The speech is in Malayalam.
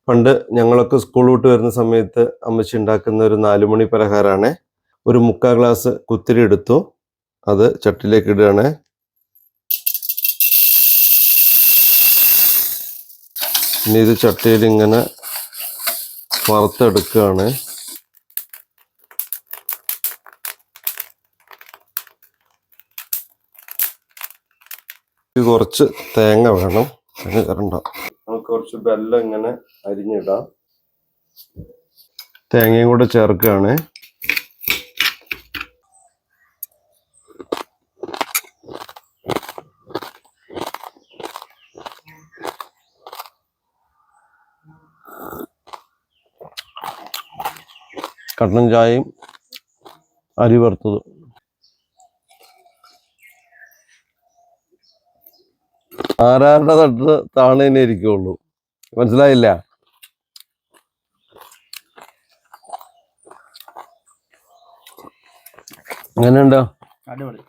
പണ്ട് ഞങ്ങളൊക്കെ സ്കൂൾ വിട്ട് വരുന്ന സമയത്ത് അമ്മച്ചി ഉണ്ടാക്കുന്ന ഒരു 4 മണി പലഹാരമാണ്. ഒരു 3/4 ഗ്ലാസ് കുത്തിരി എടുത്തു, അത് ചട്ടിയിലേക്ക് ഇടുകയാണ്. ഇനി ഇത് ചട്ടിയിൽ ഇങ്ങനെ വറുത്തെടുക്കുകയാണ്. കുറച്ച് തേങ്ങ വേണം, നമുക്ക് കുറച്ച് വെല്ലം ഇങ്ങനെ അരിഞ്ഞിടാം. തേങ്ങയും കൂടെ ചേർക്കുകയാണ്. കട്ടൻ ചായയും അരി വറുത്തതും. ആരാരുടെ തട്ട് താണേനെ ഇരിക്കുള്ളൂ, മനസ്സിലായില്ല? എങ്ങനെയുണ്ടോ? അടിപൊളി.